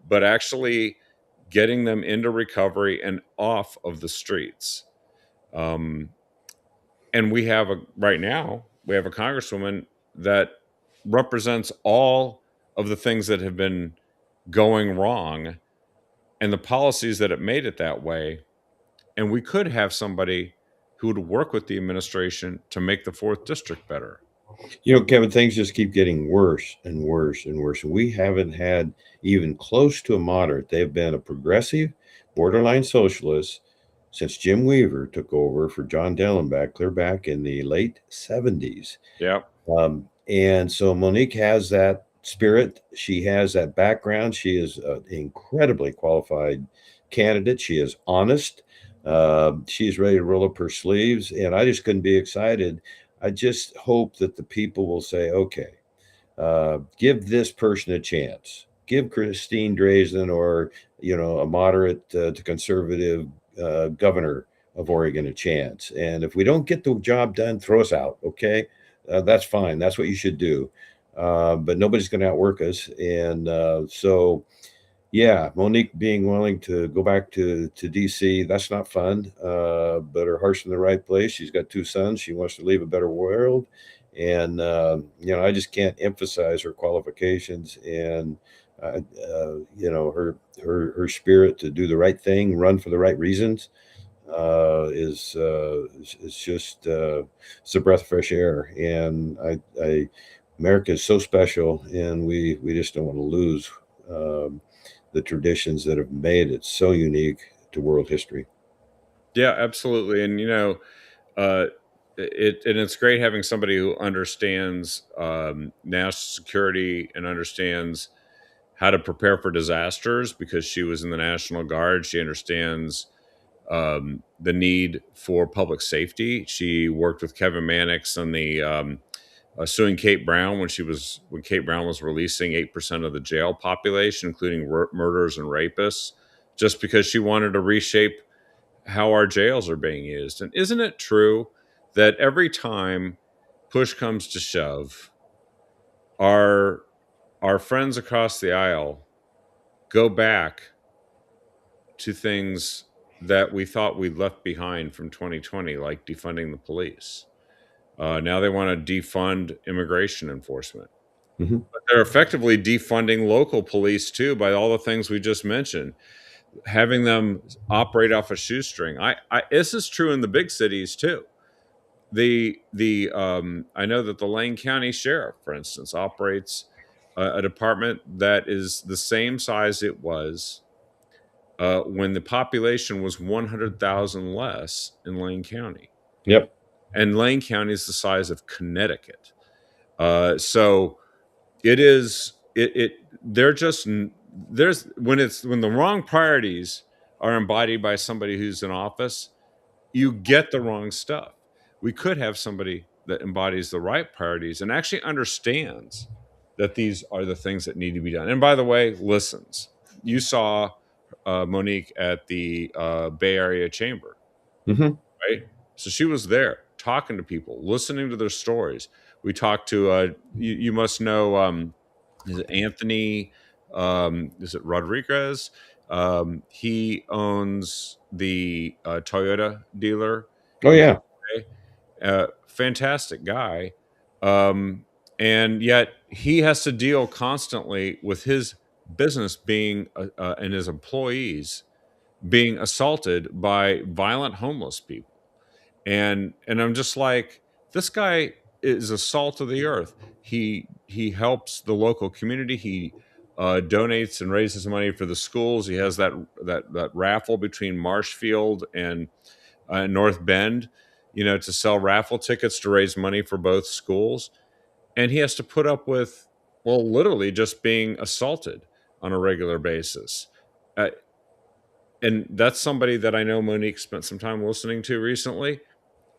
but actually getting them into recovery and off of the streets. Um, and right now, we have a congresswoman that represents all of the things that have been going wrong and the policies that have made it that way. And we could have somebody who would work with the administration to make the fourth district better. You know, Kevin, things just keep getting worse and worse and worse. We haven't had even close to a moderate. They've been a progressive, borderline socialist since Jim Weaver took over for John Dellenbach, clear back in the late 70s. Yeah. And so Monique has that spirit. She has that background. She is an incredibly qualified candidate. She is honest. She's ready to roll up her sleeves. And I just couldn't be excited. I just hope that the people will say, okay, give this person a chance. Give Christine Drazan, or, you know, a moderate to conservative governor of Oregon, a chance. And if we don't get the job done, throw us out. Okay. That's fine. That's what you should do. But nobody's going to outwork us. And so, yeah, Monique being willing to go back to DC, that's not fun. But her heart's in the right place. She's got 2 sons. She wants to leave a better world. And, you know, I just can't emphasize her qualifications and, you know, her spirit to do the right thing, run for the right reasons, is just it's a breath of fresh air. And America is so special, and we just don't want to lose the traditions that have made it so unique to world history. Yeah, absolutely. And uh, it's great having somebody who understands national security and understands how to prepare for disasters, because she was in the National Guard. She understands the need for public safety. She worked with Kevin Mannix on the suing Kate Brown when Kate Brown was releasing 8% of the jail population, including murderers and rapists, just because she wanted to reshape how our jails are being used. And isn't it true that every time push comes to shove, our friends across the aisle go back to things that we thought we'd left behind from 2020, like defunding the police? Now they want to defund immigration enforcement. Mhm. But they're effectively defunding local police too by all the things we just mentioned, having them operate off a shoestring. This is true in the big cities too. I know that the Lane County Sheriff, for instance, operates a department that is the same size it was when the population was 100,000 less in Lane County. Yep. And Lane County is the size of Connecticut. So it is they're just there's when the wrong priorities are embodied by somebody who's in office, you get the wrong stuff. We could have somebody that embodies the right priorities and actually understands that these are the things that need to be done. And by the way, listens. You saw Monique at the Bay Area Chamber, Mhm. right? So she was there talking to people, listening to their stories. We talked to you must know is it Anthony is it Rodriguez? He owns the Toyota dealer. Oh yeah. Fantastic guy, and yet he has to deal constantly with his business being and his employees being assaulted by violent homeless people. And I'm just like, this guy is a salt of the earth. He helps the local community. He donates and raises money for the schools. He has that raffle between Marshfield and North Bend, to sell raffle tickets to raise money for both schools. And he has to put up with, well, literally just being assaulted on a regular basis. Uh, and that's somebody that I know Monique spent some time listening to recently.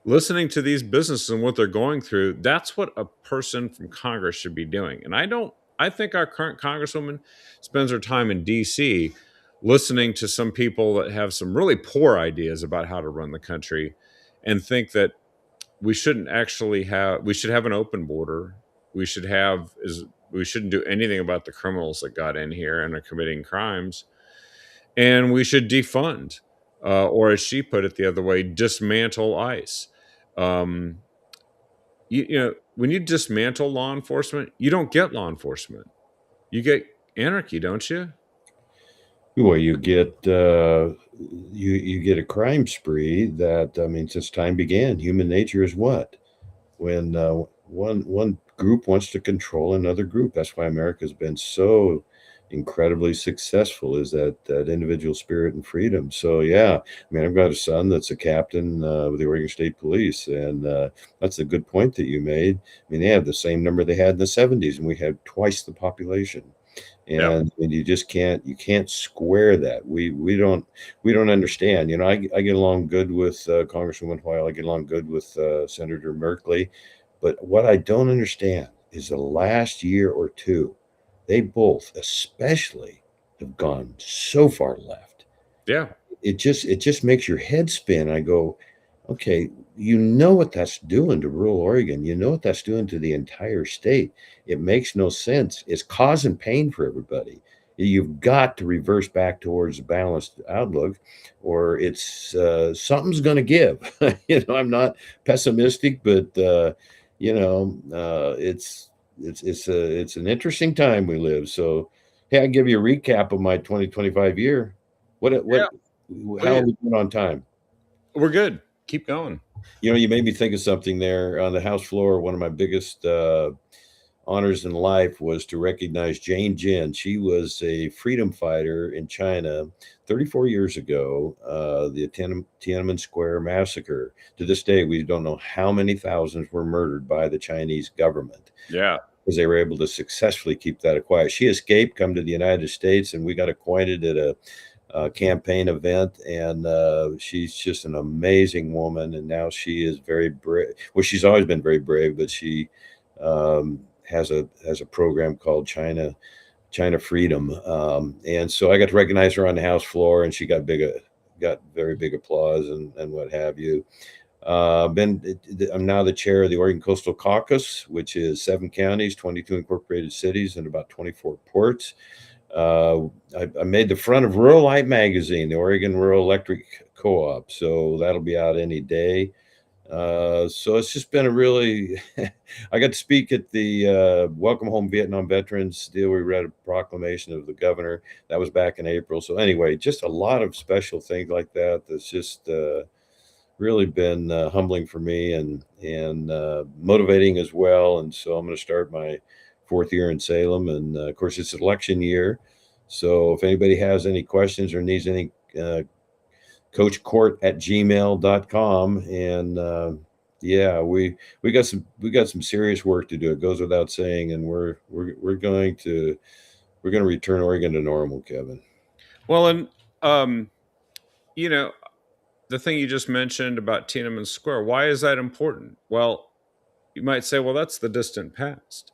Listening to these businesses and what they're going through, that's what a person from Congress should be doing. And I think our current Congresswoman spends her time in DC listening to some people that have some really poor ideas about how to run the country and think that we should have an open border. We shouldn't do anything about the criminals that got in here and are committing crimes. And we should defund, or as she put it the other way, dismantle ICE. Um, when you dismantle law enforcement, you don't get law enforcement. You get anarchy, don't you? Well, you get you get a crime spree that, I mean, since time began, human nature is what? When one group wants to control another group. That's why America's been so incredibly successful, is that individual spirit and freedom. So yeah, I mean, I've got a son that's a captain with the Oregon State Police, and that's a good point that you made. I mean, they have the same number they had in the 70s, and we had twice the population. Yep. And you just can't square that. We don't understand. I get along good with Congresswoman Hoyle. I get along good with Senator Merkley, but what I don't understand is the last year or two, they both especially have gone so far left. Yeah. It just makes your head spin. I go, okay, you know what that's doing to rural Oregon. You know what that's doing to the entire state. It makes no sense. It's causing pain for everybody. You've got to reverse back towards a balanced outlook, or it's something's going to give. I'm not pessimistic, but it's an interesting time we live. So, hey, I'll give you a recap of my 2025 year. Yeah. How are we doing on time? We're good. Keep going. You made me think of something there on the House floor. One of my biggest honors in life was to recognize Jane Jin. She was a freedom fighter in China 34 years ago, the Tiananmen Square massacre. To this day, we don't know how many thousands were murdered by the Chinese government. Yeah. Because they were able to successfully keep that quiet. She escaped, come to the United States, and we got acquainted at campaign event, and she's just an amazing woman. And now she is very brave. Well, she's always been very brave, but she has a program called China Freedom, and so I got to recognize her on the House floor, and she got very big applause and what have you. I'm now the chair of the Oregon Coastal Caucus, which is 7 counties, 22 incorporated cities, and about 24 ports. I made the front of Rural Light magazine, the Oregon Rural Electric Co-op, so that'll be out any day. So it's just been a really, I got to speak at the Welcome Home Vietnam Veterans deal. We read a proclamation of the governor. That was back in April. So anyway, just a lot of special things like that. That's just really been humbling for me and motivating as well. And so I'm going to start my 4th year in Salem. And of course, it's election year. So if anybody has any questions or needs any coachcourt@gmail.com. And yeah, we got some serious work to do. It goes without saying, and we're going to return Oregon to normal, Kevin. Well, and you know, the thing you just mentioned about Tiananmen Square, why is that important? Well, you might say, well, that's the distant past.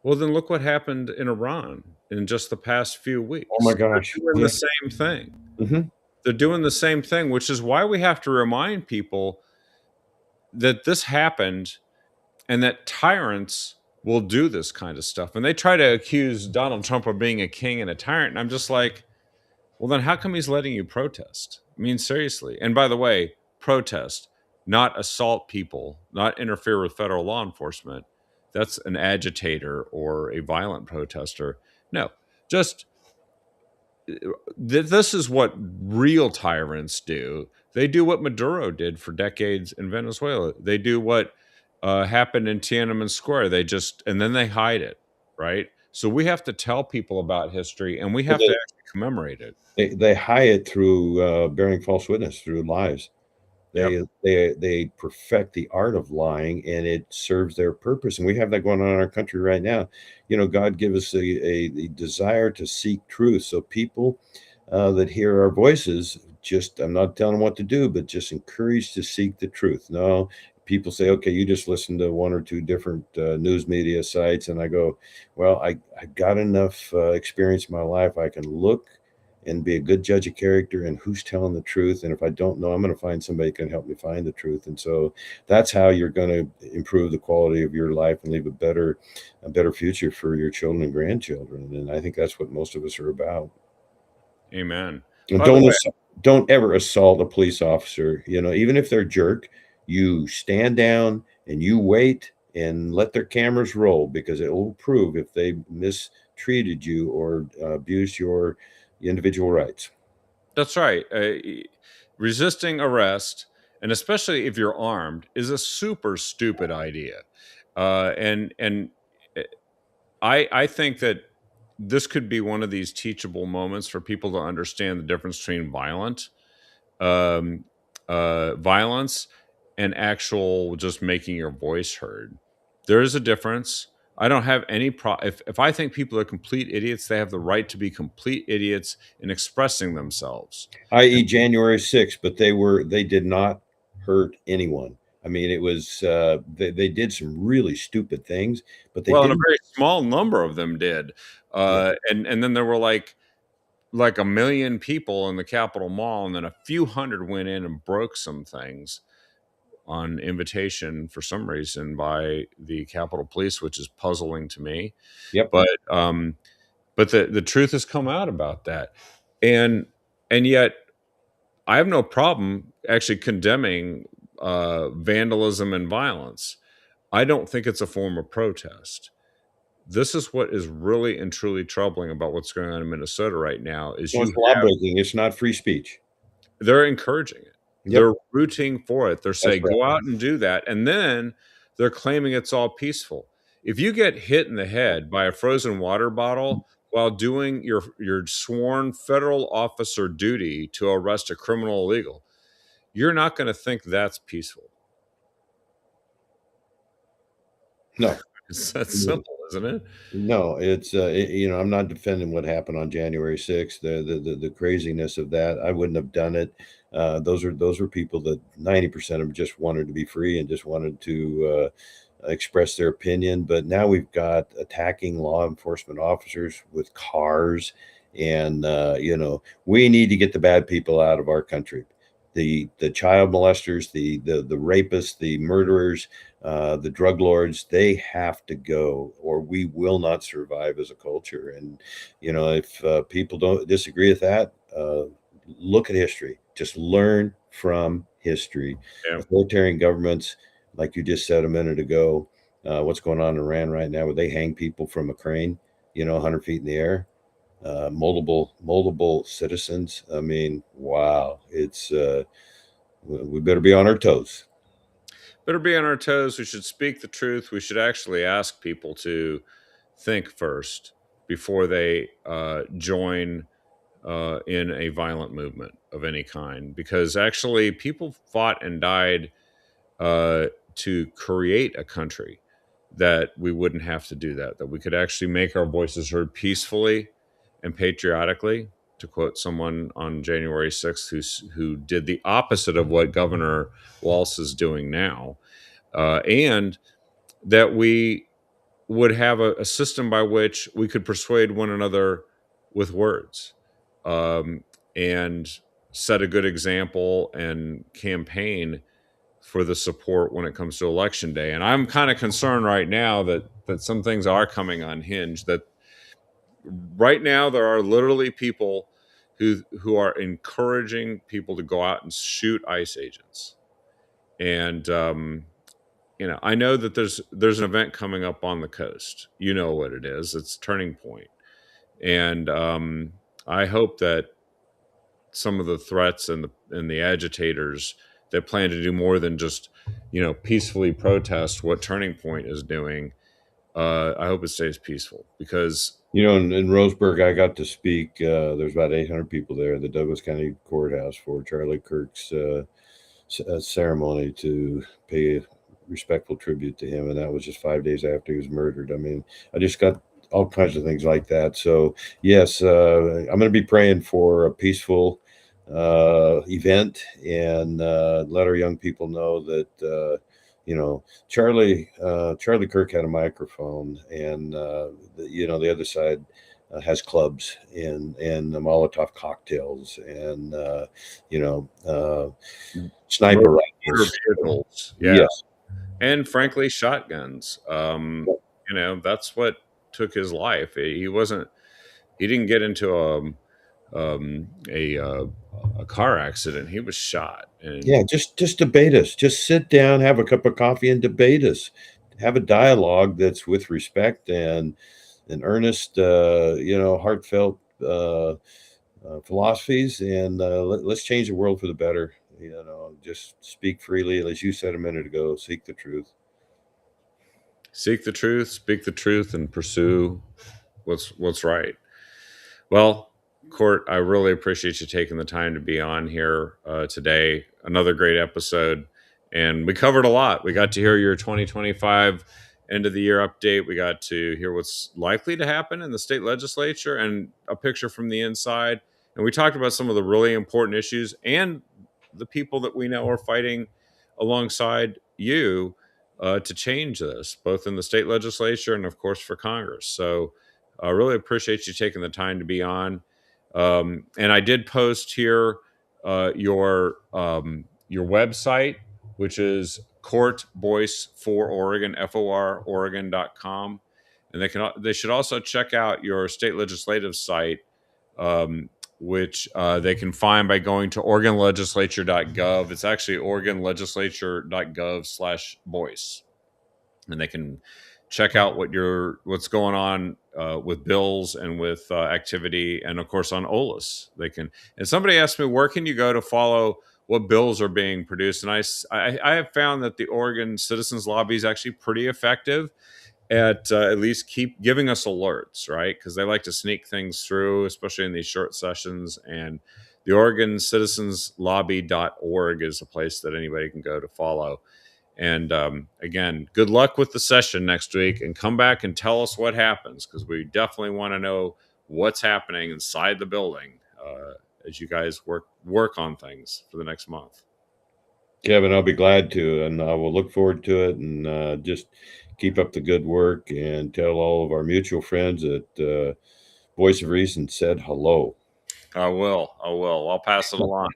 Well, then look what happened in Iran in just the past few weeks. Oh my gosh. They're doing the same thing. Mm-hmm. They're doing the same thing, which is why we have to remind people that this happened and that tyrants will do this kind of stuff. And they try to accuse Donald Trump of being a king and a tyrant. And I'm just like, well, then how come he's letting you protest? I mean, seriously. And by the way, protest, not assault people, not interfere with federal law enforcement. That's an agitator or a violent protester. No, just this is what real tyrants do. They do what Maduro did for decades in Venezuela. They do what happened in Tiananmen Square. And then they hide it, right? So we have to tell people about history, and we have to actually commemorate it. They hide it through bearing false witness, through lies. They perfect the art of lying, and it serves their purpose. And we have that going on in our country right now. God give us a desire to seek truth. So people that hear our voices, I'm not telling them what to do, but just encouraged to seek the truth. No, people say, okay, you just listen to 1 or 2 different news media sites. And I go, well, I got enough experience in my life. I can look and be a good judge of character and who's telling the truth. And if I don't know, I'm going to find somebody who can help me find the truth. And so that's how you're going to improve the quality of your life and leave a better future for your children and grandchildren. And I think that's what most of us are about. Amen. And don't ever assault a police officer. Even if they're a jerk, you stand down and you wait and let their cameras roll, because it will prove if they mistreated you or abused your individual rights. That's right. Resisting arrest, and especially if you're armed, is a super stupid idea. And I think that this could be one of these teachable moments for people to understand the difference between violence and actual just making your voice heard. There is a difference. I don't have any if I think people are complete idiots, they have the right to be complete idiots in expressing themselves. I.e. January 6th, but they did not hurt anyone. I mean, it was they did some really stupid things, but and a very small number of them did. And then there were like 1 million people in the Capitol Mall, and then a few hundred went in and broke some things on invitation for some reason by the Capitol Police, which is puzzling to me. Yep. But the truth has come out about that, and yet I have no problem actually condemning vandalism and violence. I don't think it's a form of protest. This is what is really and truly troubling about what's going on in Minnesota right now. It's law breaking. It's not free speech. They're encouraging it. Yep. They're rooting for it. They're saying, go out and do that. And then they're claiming it's all peaceful. If you get hit in the head by a frozen water bottle while doing your sworn federal officer duty to arrest a criminal illegal, you're not going to think that's peaceful. No. It's that simple, isn't it? No, it's I'm not defending what happened on January 6th, the craziness of that. I wouldn't have done it. Those were people that 90% of them just wanted to be free and just wanted to express their opinion. But now we've got attacking law enforcement officers with cars, and we need to get the bad people out of our country. The child molesters, the rapists, the murderers, the drug lords, they have to go, or we will not survive as a culture. And if people don't disagree with that, look at history. Just learn from history. Yeah. Authoritarian governments, like you just said a minute ago, what's going on in Iran right now, where they hang people from a crane, 100 feet in the air, multiple citizens. I mean, wow, it's we better be on our toes. Better be on our toes. We should speak the truth. We should actually ask people to think first before they join in a violent movement of any kind. Because actually, people fought and died to create a country that we wouldn't have to do that we could actually make our voices heard peacefully and patriotically, to quote someone on January 6th who did the opposite of what Governor Walz is doing now, and that we would have a system by which we could persuade one another with words, and set a good example and campaign for the support when it comes to election day. And I'm kind of concerned right now that some things are coming unhinged. That right now there are literally people who are encouraging people to go out and shoot ICE agents. And I know that there's an event coming up on the coast. You know what it is? It's Turning Point, and I hope that some of the threats and the agitators that plan to do more than just peacefully protest what Turning Point is doing, I hope it stays peaceful, because In Roseburg, I got to speak. There's about 800 people there at the Douglas County Courthouse for Charlie Kirk's ceremony to pay respectful tribute to him, and that was just 5 days after he was murdered. I mean, I just got all kinds of things like that. So yes, I'm going to be praying for a peaceful event, and let our young people know that Charlie Kirk had a microphone, and the other side has clubs and the Molotov cocktails, and sniper motor rifles. vehicles, yeah, Yes. and frankly, shotguns. That's what took his life. He didn't get into a car accident. He was shot, and Yeah, just debate us. Just sit down, have a cup of coffee, and debate us. Have a dialogue that's with respect and earnest, heartfelt philosophies, and let's change the world for the better. Just speak freely, as you said a minute ago. Seek the truth. seek the truth, speak the truth, and pursue what's right. Well, Court, I really appreciate you taking the time to be on here today. Another great episode, and we covered a lot. We got to hear your 2025 end of the year update. We got to hear what's likely to happen in the state legislature and a picture from the inside. And we talked about some of the really important issues and the people that we know are fighting alongside you to change this, both in the state legislature and, of course, for Congress. So I really appreciate you taking the time to be on. And I did post here your website, which is Court Boyce for Oregon, FOR Oregon.com. And they should also check out your state legislative site, which they can find by going to OregonLegislature.gov. It's actually OregonLegislature.gov/Boyce, and they can check out what's going on with bills and with activity, and of course on OLAS. And somebody asked me, where can you go to follow what bills are being produced? And I have found that the Oregon Citizens Lobby is actually pretty effective at least keep giving us alerts, right? Because they like to sneak things through, especially in these short sessions. And the Oregon Citizens Lobby.org is a place that anybody can go to follow. And again, good luck with the session next week, and come back and tell us what happens, because we definitely want to know what's happening inside the building as you guys work on things for the next month. Kevin, I'll be glad to, and I will look forward to it. And just keep up the good work, and tell all of our mutual friends that Voice of Reason said hello. I will. I'll pass it along.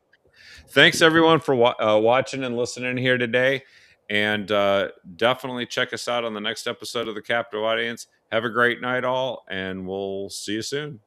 Thanks everyone for watching and listening here today, and definitely check us out on the next episode of the Captive Audience. Have a great night all, and we'll see you soon.